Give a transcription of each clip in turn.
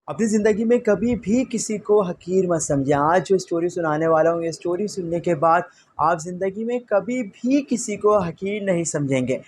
अपनी ज़िंदगी में कभी भी किसी को हकीर मत समझें। आज जो स्टोरी सुनाने वाला हूँ, ये स्टोरी सुनने के बाद आप ज़िंदगी में कभी भी किसी को हकीर नहीं समझेंगे।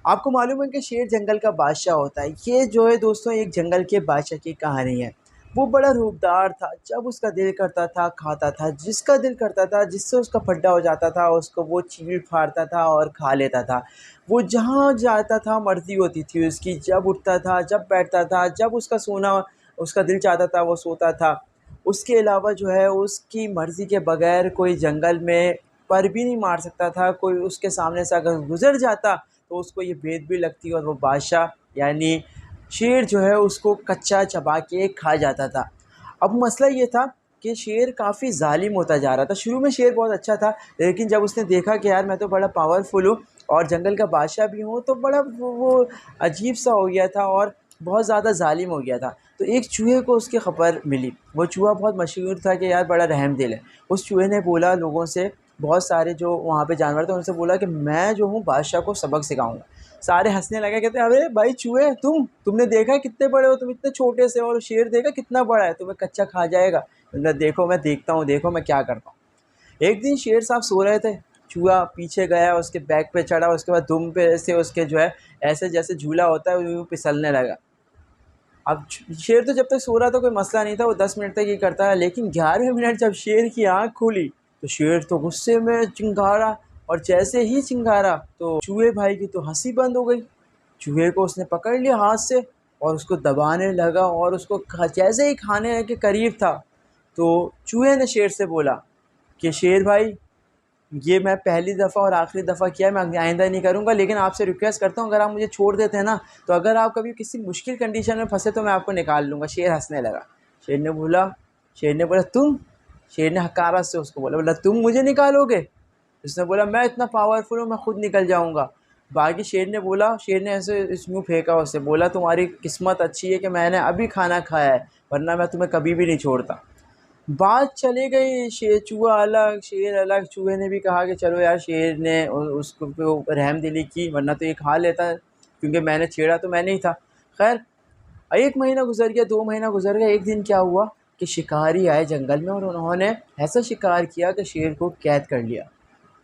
आपको मालूम है कि शेर जंगल का बादशाह होता है। ये जो है दोस्तों, एक जंगल के बादशाह की कहानी है। वो बड़ा रूपदार था, जब उसका दिल करता था खाता था, जिसका दिल करता था, जिससे उसका फड्डा हो जाता था उसको वो चीर-फाड़ता था और खा लेता था। वो जहाँ जाता था मर्ज़ी होती थी उसकी, जब उठता था, जब बैठता था, जब उसका दिल चाहता था वो सोता था। उसके अलावा जो है उसकी मर्ज़ी के बगैर कोई जंगल में पर भी नहीं मार सकता था। कोई उसके सामने से अगर गुज़र जाता तो उसको ये भेद भी लगती और वो बादशाह यानी शेर जो है उसको कच्चा चबा के खा जाता था। अब मसला ये था कि शेर काफ़ी ज़ालिम होता जा रहा था। शुरू में शेर बहुत अच्छा था, लेकिन जब उसने देखा कि यार मैं तो बड़ा पावरफुल हूँ और जंगल का बादशाह भी हूँ, तो बड़ा वो अजीब-सा हो गया था और बहुत ज़्यादा ज़ालिम हो गया था। तो एक चूहे को उसकी खबर मिली। वो चूहा बहुत मशहूर था कि यार बड़ा रहमदिल है। उस चूहे ने बोला लोगों से, बहुत सारे जो वहाँ पे जानवर थे उनसे बोला कि मैं जो हूँ बादशाह को सबक सिखाऊँगा। सारे हँसने लगे, कहते अरे भाई चूहे, तुमने देखा है कितने बड़े हो तुम, इतने छोटे से, और शेर देखा कितना बड़ा है, तुम्हें कच्चा खा जाएगा। मैंने देखो मैं देखता हूँ, देखो मैं क्या करता हूँ। एक दिन शेर साहब सो रहे थे, चूहा पीछे गया, उसके बैक पे चढ़ा, उसके बाद दुम पे से उसके जो है ऐसे जैसे झूला होता है यूँ फिसलने लगा। अब शेर तो जब तक सो रहा था कोई मसला नहीं था, वो 10 मिनट तक ये करता रहा, लेकिन 11वें मिनट जब शेर की आँख खुली तो शेर तो गुस्से में चिंगारा, और जैसे ही चिंगारा तो चूहे भाई की तो हँसी बंद हो गई। चूहे को उसने पकड़ लिया हाथ से और उसको दबाने लगा, और उसको जैसे ही खाने के करीब था तो चूहे ने शेर से बोला कि शेर भाई, ये मैं पहली दफ़ा और आखिरी दफ़ा किया है, मैं आइंदा नहीं करूँगा, लेकिन आपसे रिक्वेस्ट करता हूँ अगर आप मुझे छोड़ देते हैं ना, तो अगर आप कभी किसी मुश्किल कंडीशन में फँसे तो मैं आपको निकाल लूँगा। शेर हँसने लगा। शेर ने बोला शेर ने बोला तुम? शेर ने हक़ारत से उसको बोला तुम मुझे निकालोगे? उसने बोला मैं इतना पावरफुल हूँ, मैं खुद निकल जाऊँगा। बाकी शेर ने ऐसे मुँह फेंका उसे, बोला तुम्हारी किस्मत अच्छी है कि मैंने अभी खाना खाया है, वरना मैं तुम्हें कभी भी नहीं छोड़ता। बात चली गई, चूहा अलग शेर अलग। चूहे ने भी कहा कि चलो यार, शेर ने उसको पे रहमदिली की, वरना तो ये खा लेता, क्योंकि मैंने छेड़ा तो मैंने ही था। खैर 1 महीना गुजर गया, 2 महीना गुजर गया। एक दिन क्या हुआ कि शिकारी आए जंगल में और उन्होंने ऐसा शिकार किया कि शेर को कैद कर लिया।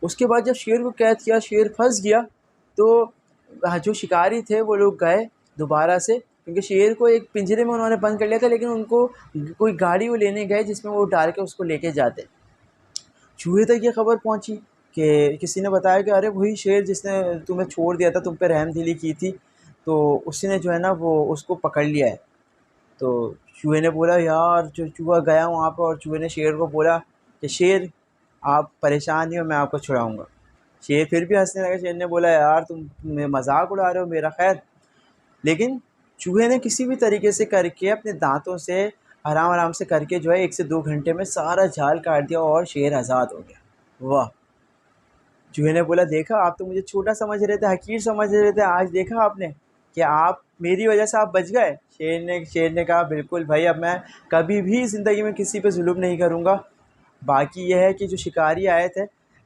उसके बाद जब शेर को कैद किया, शेर फंस गया, तो जो शिकारी थे वो लोग गए दोबारा से, क्योंकि शेर को एक पिंजरे में उन्होंने बंद कर लिया था, लेकिन उनको कोई गाड़ी वो लेने गए जिसमें वो डाल के उसको लेके जाते। चूहे तक ये खबर पहुंची कि किसी ने बताया कि अरे वही शेर जिसने तुम्हें छोड़ दिया था, तुम पे रहमदिली की थी, तो उसी ने जो है ना वो उसको पकड़ लिया है। तो चूहे ने बोला यार, जो चूहा गया वहाँ पर और चूहे ने शेर को बोला कि शेर, आप परेशान नहीं हो, मैं आपको छुड़ाऊँगा। शेर फिर भी हँसने लगा। शेर ने बोला यार, तुम मज़ाक उड़ा रहे हो मेरा। खैर, लेकिन चूहे ने किसी भी तरीके से करके अपने दाँतों से आराम-आराम से करके जो है 1 से 2 घंटे में सारा जाल काट दिया और शेर आज़ाद हो गया। वाह! चूहे ने बोला देखा, आप तो मुझे छोटा समझ रहे थे, हकीर समझ रहे थे, आज देखा आपने कि आप मेरी वजह से आप बच गए। शेर ने कहा बिल्कुल भाई, अब मैं कभी भी ज़िंदगी में किसी पे ज़ुल्म नहीं करूँगा। बाकी ये है कि जो शिकारी आए थे,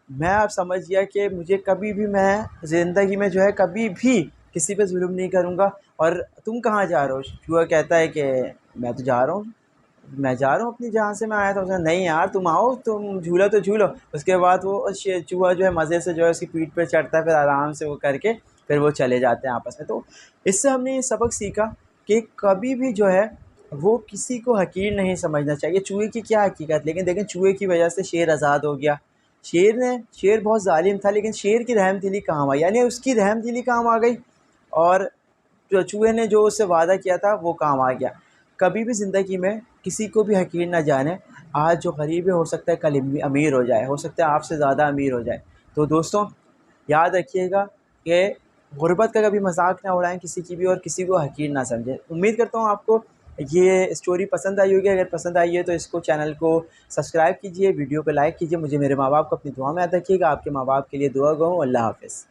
मैं अब समझ गया कि मुझे कभी भी, मैं ज़िंदगी में जो है कभी भी किसी पे ज़ुल्म नहीं करूँगा। और तुम कहाँ जा रहे हो? चूहा कहता है कि मैं जा रहा हूँ अपनी, जहाँ से मैं आया था। उसने नहीं यार, तुम आओ, तुम झूला तो झूलो। उसके बाद वो चूहा जो है मज़े से जो है उसकी पीठ पे चढ़ता है, फिर आराम से वो करके फिर वो चले जाते हैं आपस में। तो इससे हमने ये सबक सीखा कि कभी भी जो है वो किसी को हकीर नहीं समझना चाहिए। चूहे की क्या हकीकत, लेकिन देखें चूहे की वजह से शेर आज़ाद हो गया। शेर बहुत ज़ालिम था, लेकिन शेर की रहमदिली काम आई, यानी उसकी रहमदिली काम आ गई, और जो चूहे ने जो उससे वादा किया था वो काम आ गया। कभी भी ज़िंदगी में किसी को भी हकीर ना जाने। आज जो गरीब है हो सकता है कल अमीर हो जाए, हो सकता है आपसे ज़्यादा अमीर हो जाए। तो दोस्तों, याद रखिएगा कि गुर्बत का कभी मजाक ना उड़ाएं किसी की भी, और किसी को हकीर ना समझें। उम्मीद करता हूँ आपको ये स्टोरी पसंद आई होगी। अगर पसंद आई है तो इसको, चैनल को सब्सक्राइब कीजिए, वीडियो को लाइक कीजिए, मुझे मेरे माँ बाप को अपनी दुआ में याद रखिएगा। आपके माँ बाप के लिए दुआ गो। अल्लाह हाफ़िज़।